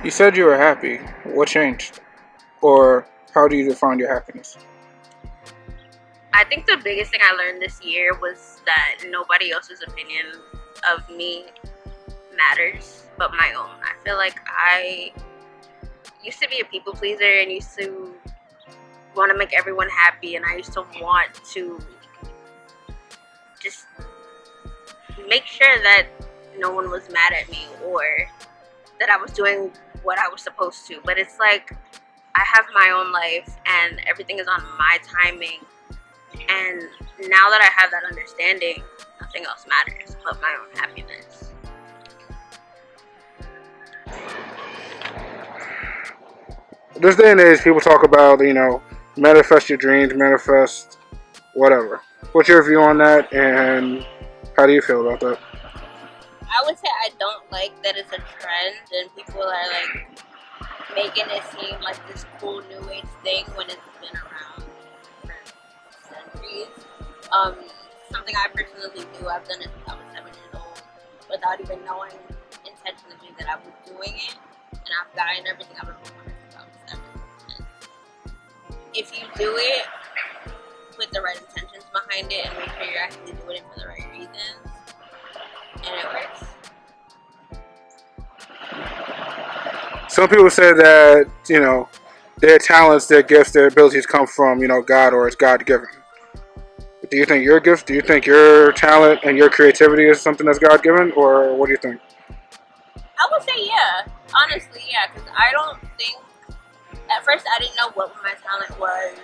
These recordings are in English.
You said you were happy. What changed? Or how do you define your happiness? I think the biggest thing I learned this year was that nobody else's opinion of me matters but my own. I feel like I used to be a people pleaser and used to want to make everyone happy, and I used to want to just make sure that no one was mad at me or that I was doing what I was supposed to. But it's like I have my own life and everything is on my timing. And now that I have that understanding, nothing else matters but my own happiness. This day and age, people talk about, manifest your dreams, manifest whatever. What's your view on that, and how do you feel about that? I would say I don't like that it's a trend and people are like making it seem like this cool new age thing when it's been around for centuries. Something I personally do, I've done it since I was 7 years old without even knowing intentionally that I was doing it, and I've gotten everything I've ever wanted since I was 7. If you do it with the right intentions behind it and make sure you're actually doing it for the right reasons, and it works. Some people say that, their talents, their gifts, their abilities come from, God, or it's God given. Do you think your gift, do you think your talent and your creativity is something that's God given, or what do you think? I would say yeah. Honestly, yeah, because I don't think at first I didn't know what my talent was.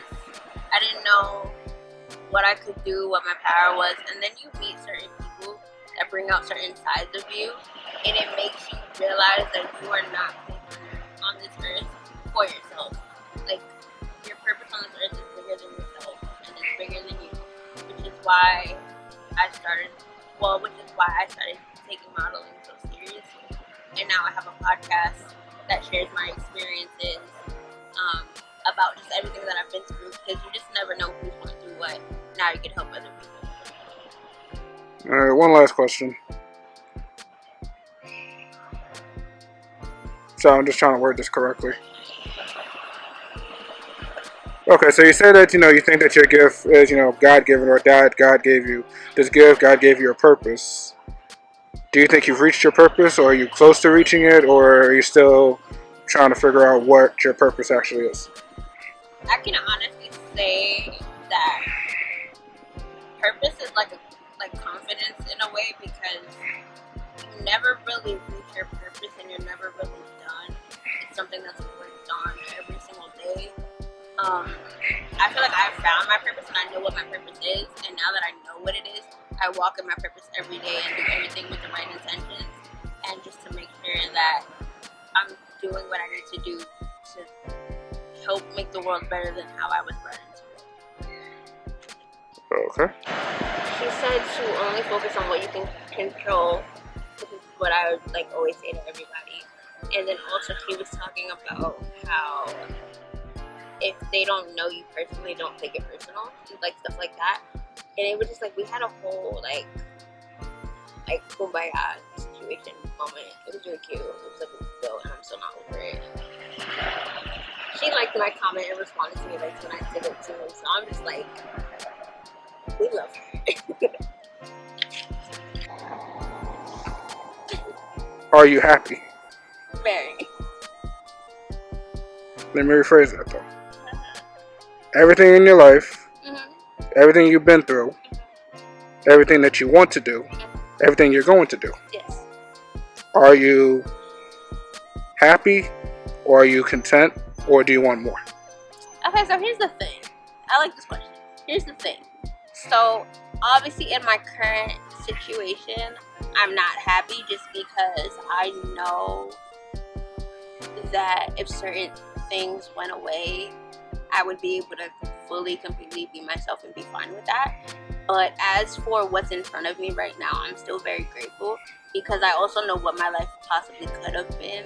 I didn't know what I could do, what my power was, and then you meet certain people that bring out certain sides of you, and it makes you realize that you are not on this earth for yourself. Like, your purpose on this earth is bigger than yourself, and it's bigger than you, which is why I started taking modeling so seriously, and now I have a podcast that shares my experiences about just everything that I've been through, because you just never know who's going through what. Now you can help other people. All right, one last question. So I'm just trying to word this correctly. Okay, so you say that, you think that your gift is, God given, or that God gave you this gift, God gave you a purpose. Do you think you've reached your purpose, or are you close to reaching it, or are you still trying to figure out what your purpose actually is? I can honestly say that purpose is like confidence in a way, because you never really reach your purpose and you're never really done. It's something that's worked on every single day. I feel like I found my purpose and I know what my purpose is, and now that I know what it is, I walk in my purpose every day and do everything with the right intentions, and just to make sure that I'm doing what I need to do to help make the world better than how I was brought into it. Okay. She said to only focus on what you can control, which is what I would always say to everybody. And then also she was talking about how if they don't know you personally, don't take it personal, stuff like that. And it was just we had a whole kumbaya situation moment. It was really cute. It was a big deal, and I'm still not over it. She liked my comment and responded to me when I did it too. So I'm just we love her. Are you happy? Very. Let me rephrase that though. Everything in your life, everything you've been through, everything that you want to do, everything you're going to do. Yes. Are you happy, or are you content, or do you want more? Okay, so here's the thing. I like this question. Here's the thing. So, obviously in my current situation, I'm not happy just because I know that if certain things went away, I would be able to fully, completely be myself and be fine with that. But as for what's in front of me right now, I'm still very grateful, because I also know what my life possibly could have been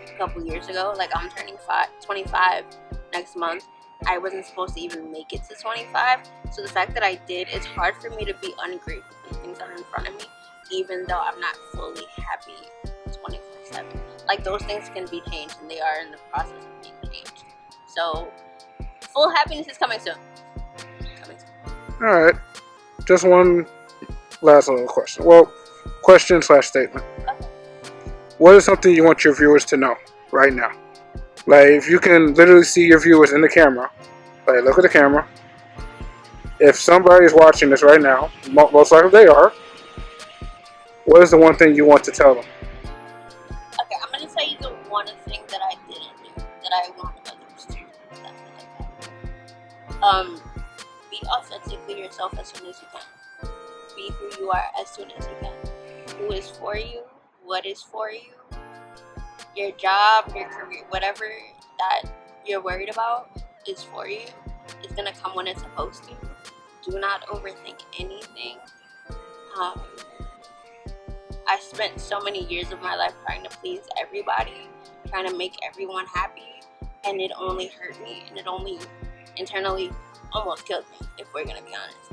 a couple years ago. I'm turning 25 next month. I wasn't supposed to even make it to 25. So the fact that I did, it's hard for me to be ungrateful for the things that are in front of me, even though I'm not fully happy 24/7. like those things can be changed, and they are in the process of being changed. So full happiness is coming soon. All right. Just one last little question. Well, question/statement. Okay. What is something you want your viewers to know right now? Like, if you can literally see your viewers in the camera, like, look at the camera. If somebody is watching this right now, most likely they are, what is the one thing you want to tell them? Okay, I'm gonna tell you the one thing that I didn't do that I want others to do. Be authentically yourself as soon as you can. Be who you are as soon as you can. Who is for you? What is for you? Your job, your career, whatever that you're worried about is for you. It's gonna come when it's supposed to. Do not overthink anything. I spent so many years of my life trying to please everybody, trying to make everyone happy, and it only hurt me, and it only internally almost killed me, if we're gonna be honest.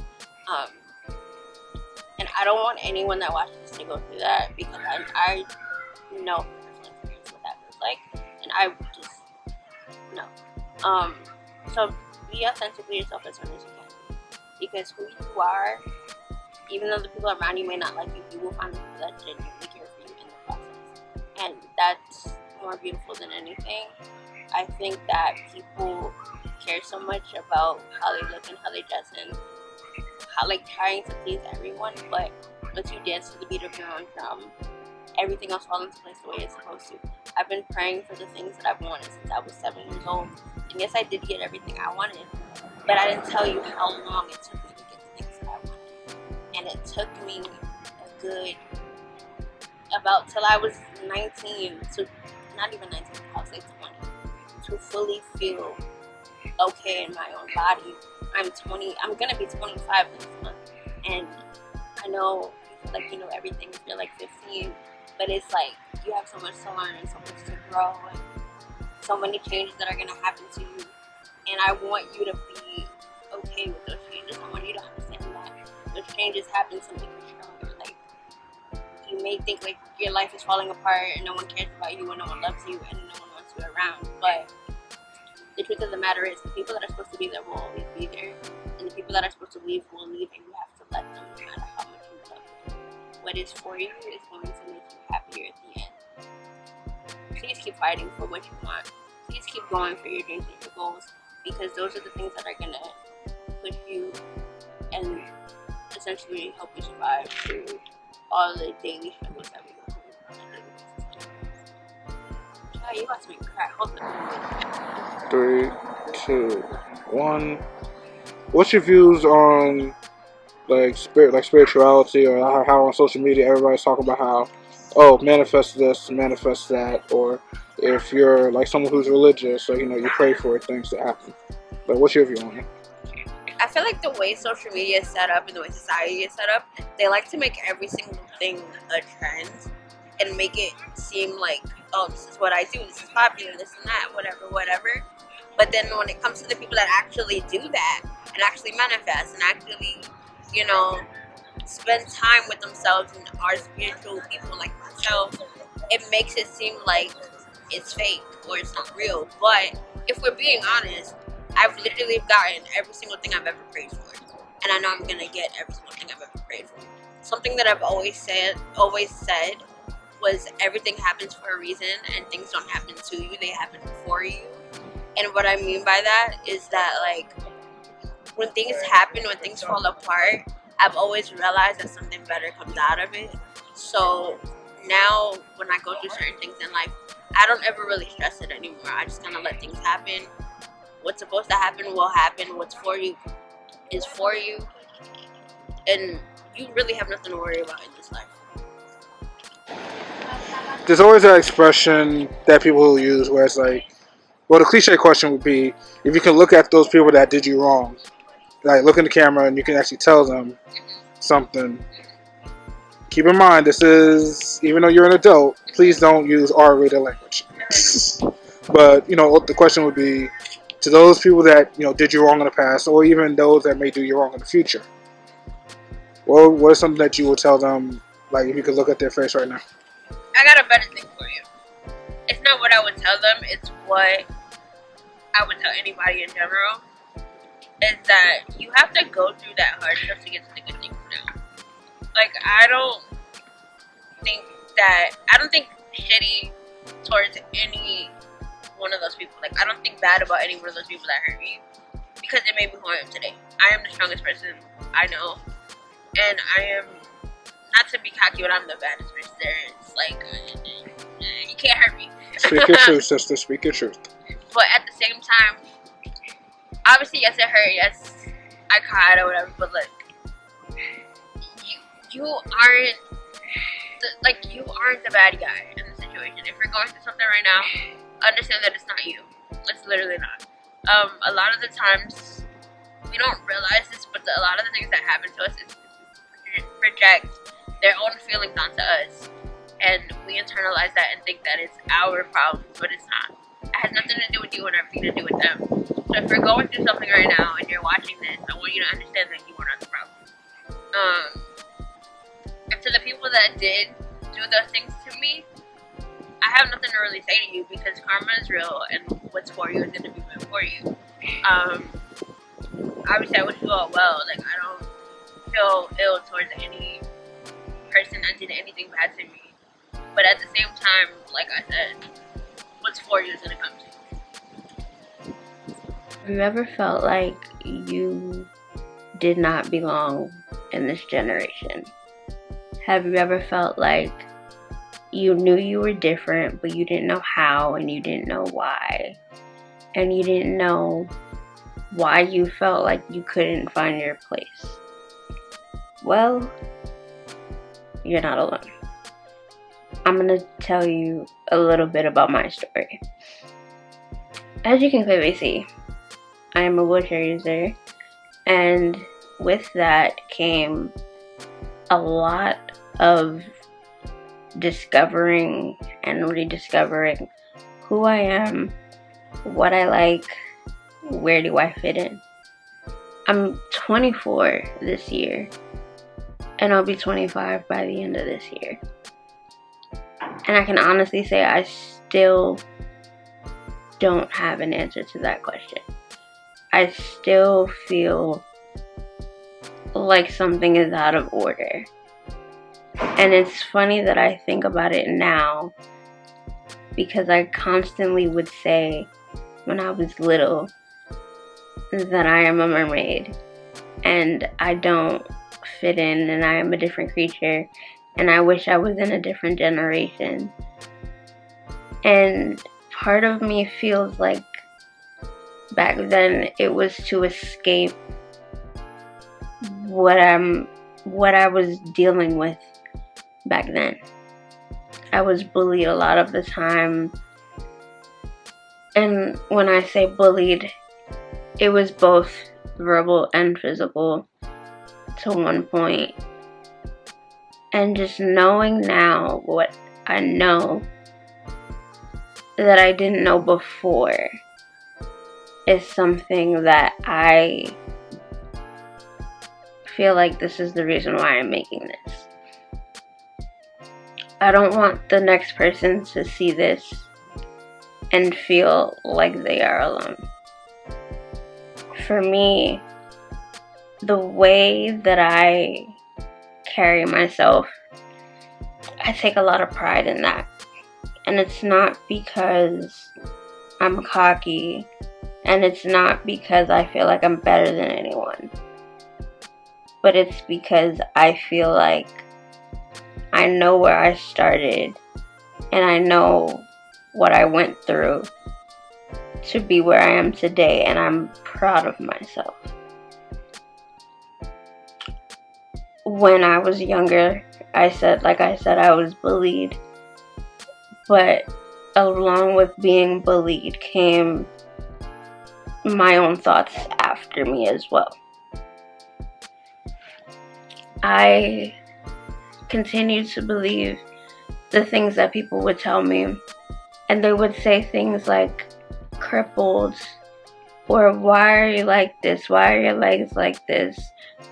And I don't want anyone that watches this to go through that, because I know personal experience what that feels like, and I just no. So be authentically yourself as soon as you can, because who you are, even though the people around you may not like you, you will find the people that genuinely care for you in the process, and that's more beautiful than anything. I think that people care so much about how they look and how they dress and how, like, trying to please everyone, but once you dance to the beat of your own drum, everything else falls into place the way it's supposed to. I've been praying for the things that I've wanted since I was 7 years old, and yes, I did get everything I wanted, but I didn't tell you how long it took me to get the things that I wanted, and it took me a good, about till I was 19, so not even 19, I was like 20, to fully feel okay in my own body. I'm 20, I'm gonna be 25 next month, and I know you feel like you know everything if you're like 15, but it's like you have so much to learn and so much to grow and so many changes that are gonna happen to you, and I want you to be okay with those changes. I want you to understand that those changes happen to make you stronger. Like, you may think like your life is falling apart and no one cares about you and no one loves you and no one wants you around, but the truth of the matter is the people that are supposed to be there will always be there, and the people that are supposed to leave will leave, and you have to let them no matter how much you love them. What is for you is going to make you happier at the end. Please keep fighting for what you want. Please keep going for your dreams and your goals, because those are the things that are going to push you and essentially help you survive through all the daily struggles that we go through on a daily basis. Child, you about to make me cry. Hold on. 3, 2, 1. What's your views on like spirituality, or how on social media everybody's talking about how manifest this, manifest that, or if you're like someone who's religious, so you pray for things to happen. Like, what's your view on it? I feel like the way social media is set up and the way society is set up, they like to make every single thing a trend and make it seem like, oh, this is what I do, this is popular, this and that, whatever. But then when it comes to the people that actually do that and actually manifest and actually, spend time with themselves and are spiritual people like myself, it makes it seem like it's fake or it's not real. But if we're being honest, I've literally gotten every single thing I've ever prayed for, and I know I'm gonna get every single thing I've ever prayed for. Something that I've always said was everything happens for a reason, and things don't happen to you, they happen for you. And what I mean by that is that, like, when things happen, when things fall apart, I've always realized that something better comes out of it. So now when I go through certain things in life, I don't ever really stress it anymore. I just kind of let things happen. What's supposed to happen will happen. What's for you is for you. And you really have nothing to worry about in this life. There's always that expression that people will use where it's like, well, the cliche question would be, if you can look at those people that did you wrong, like look in the camera and you can actually tell them something. Keep in mind, this is, even though you're an adult, please don't use R-rated language. But, the question would be, to those people that, did you wrong in the past, or even those that may do you wrong in the future, what is something that you would tell them, like, if you could look at their face right now? I got a better thing for you. I would tell them, it's what I would tell anybody in general, is that you have to go through that hardship to get to the good things now. Like, I don't think shitty towards any one of those people. Like, I don't think bad about any one of those people that hurt me, because it made me who I am today. I am the strongest person I know, and I am, not to be cocky, but I'm the baddest person there is. Like, you can't hurt me. Speak your truth, sister. Speak your truth. But at the same time, obviously, yes, it hurt. Yes, I cried or whatever. But like, you aren't the bad guy in the situation. If you're going through something right now, understand that it's not you. It's literally not. A lot of the times we don't realize this, but a lot of the things that happen to us is project their own feelings onto us, and we internalize that and think that it's our problem, but it's not. It has nothing to do with you and everything to do with them. So if you're going through something right now and you're watching this, I want you to understand that you are not the problem. And to the people that did do those things to me, I have nothing to really say to you, because karma is real, and what's for you is going to be meant for you. Obviously, I wish you all well. Like, I don't feel ill towards any person that did anything bad to me. But at the same time, like I said, what's for you is going to come to you. Have you ever felt like you did not belong in this generation? Have you ever felt like you knew you were different, but you didn't know how, and you didn't know why, and you didn't know why you felt like you couldn't find your place? Well, you're not alone. I'm gonna tell you a little bit about my story. As you can clearly see, I am a wheelchair user, and with that came a lot of discovering and rediscovering who I am, what I like, where do I fit in. I'm 24 this year, and I'll be 25 by the end of this year. And I can honestly say I still don't have an answer to that question. I still feel like something is out of order. And it's funny that I think about it now, because I constantly would say when I was little that I am a mermaid and I don't fit in and I am a different creature and I wish I was in a different generation. And part of me feels like back then it was to escape what I was dealing with back then. I was bullied a lot of the time. And when I say bullied, it was both verbal and physical to one point. And just knowing now what I know that I didn't know before is something that I feel like this is the reason why I'm making this. I don't want the next person to see this and feel like they are alone. For me, the way that I carry myself, I take a lot of pride in that. And it's not because I'm cocky, and it's not because I feel like I'm better than anyone, but it's because I feel like I know where I started and I know what I went through to be where I am today, and I'm proud of myself. When I was younger, I said I was bullied, but along with being bullied came my own thoughts after me as well. I continued to believe the things that people would tell me, and they would say things like crippled, or why are you like this, why are your legs like this,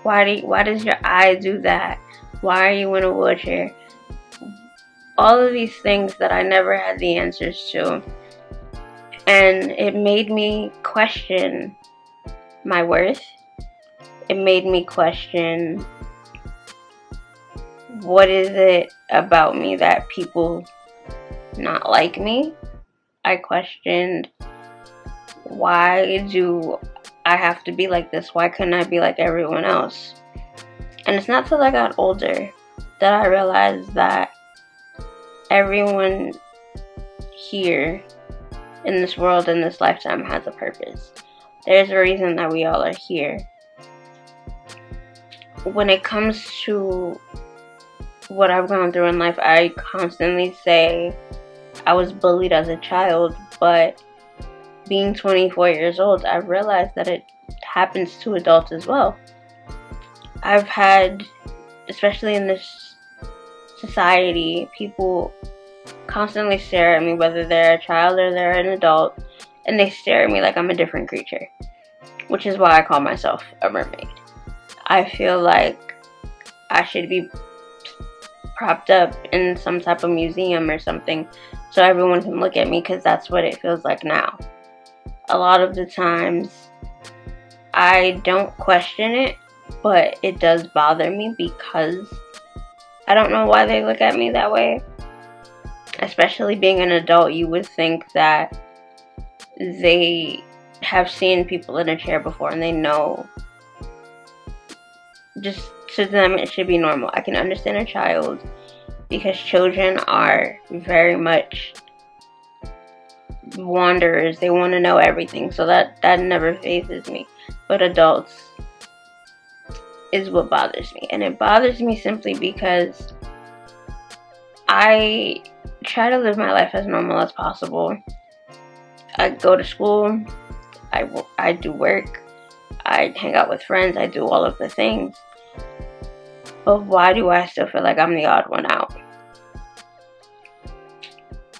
why does your eye do that, why are you in a wheelchair? all of these things that I never had the answers to. And it made me question my worth. It made me question, what is it about me that people not like me? I questioned, why do I have to be like this? Why couldn't I be like everyone else? And it's not till I got older that I realized that everyone here in this world, in this lifetime, has a purpose. There's a reason that we all are here. When it comes to what I've gone through in life, I constantly say I was bullied as a child, but being 24 years old, I've realized that it happens to adults as well. I've had, especially in this society, people constantly stare at me, whether they're a child or they're an adult, and they stare at me like I'm a different creature, which is why I call myself a mermaid. I feel like I should be propped up in some type of museum or something so everyone can look at me, because that's what it feels like now. A lot of the times I don't question it, but it does bother me because I don't know why they look at me that way. Especially being an adult, you would think that they have seen people in a chair before and they know. Just to them, it should be normal. I can understand a child because children are very much wanderers. They want to know everything, so that never phases me. But adults is what bothers me, and it bothers me simply because I try to live my life as normal as possible. I go to school, I do work, I hang out with friends, I do all of the things. But why do I still feel like I'm the odd one out?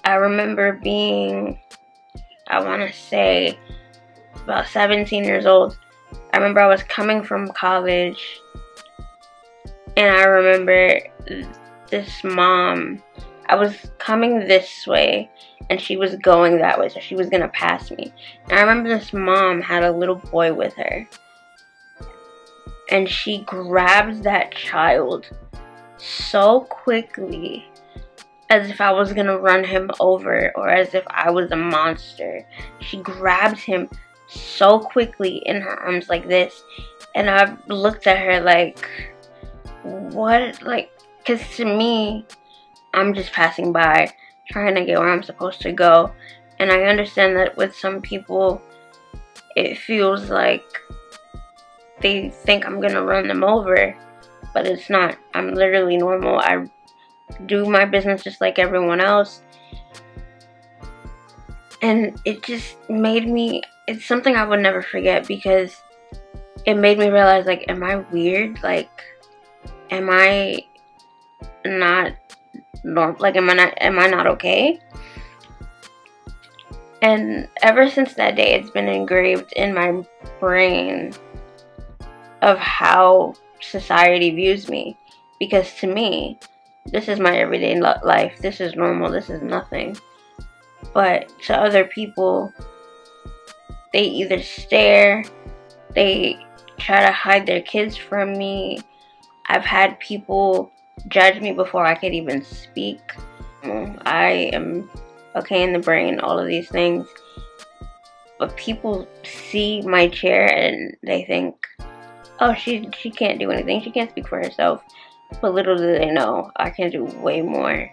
I remember being, I want to say, about 17 years old. I remember I was coming from college, and I remember this mom, I was coming this way, and she was going that way, so she was going to pass me. And I remember this mom had a little boy with her, and she grabbed that child so quickly, as if I was gonna run him over, or as if I was a monster. She grabbed him so quickly in her arms like this, and I looked at her like, what? Like, because to me, I'm just passing by, trying to get where I'm supposed to go. And I understand that with some people, it feels like they think I'm gonna run them over, but it's not. I'm literally normal. I do my business just like everyone else. And it just made me, it's something I would never forget, because it made me realize, like, am I weird? Like, am I not normal? Like, am I not okay? And ever since that day, it's been engraved in my brain of how society views me. Because to me, this is my everyday life. This is normal. This is nothing. But to other people, they either stare, they try to hide their kids from me. I've had people judge me before I could even speak. I am okay in the brain, all of these things. But people see my chair and they think, oh, she can't do anything. She can't speak for herself. But little do they know, I can do way more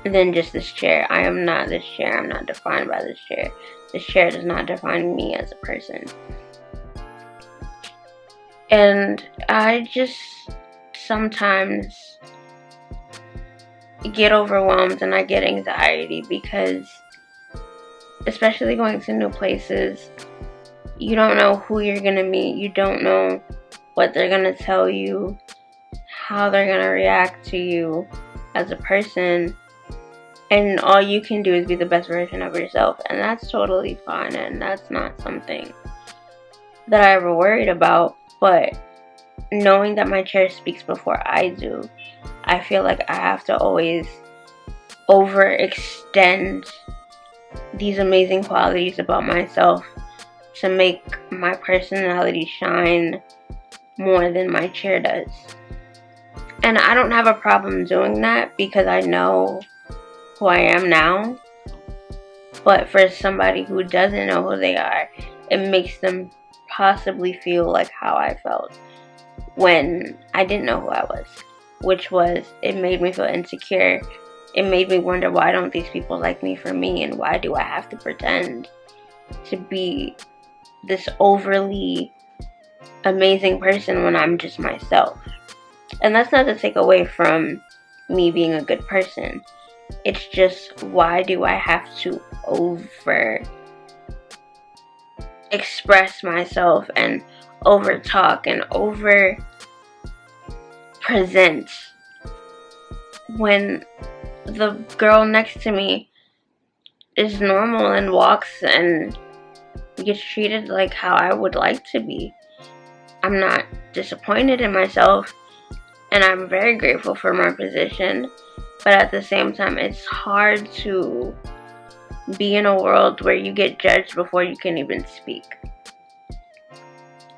than just this chair. I am not this chair. I'm not defined by this chair. This chair does not define me as a person. And I just sometimes get overwhelmed and I get anxiety because, especially going to new places, you don't know who you're going to meet. You don't know what they're going to tell you, how they're going to react to you as a person. And all you can do is be the best version of yourself. And that's totally fine. And that's not something that I ever worried about. But knowing that my chair speaks before I do, I feel like I have to always overextend these amazing qualities about myself to make my personality shine more than my chair does. And I don't have a problem doing that because I know who I am now. But for somebody who doesn't know who they are, it makes them possibly feel like how I felt when I didn't know who I was. Which was, it made me feel insecure. It made me wonder, why don't these people like me for me? And why do I have to pretend to be this overly amazing person when I'm just myself? And that's not to take away from me being a good person. It's just, why do I have to over express myself and over talk and over present when the girl next to me is normal and walks and gets treated like how I would like to be? I'm not disappointed in myself, and I'm very grateful for my position, but at the same time, it's hard to be in a world where you get judged before you can even speak.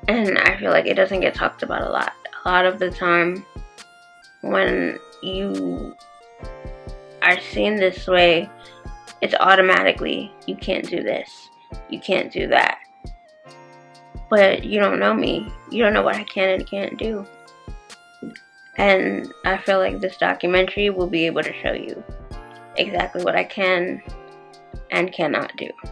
And I feel like it doesn't get talked about a lot. A lot of the time, when you are seen this way, it's automatically, you can't do this, you can't do that. But you don't know me. You don't know what I can and can't do. And I feel like this documentary will be able to show you exactly what I can and cannot do.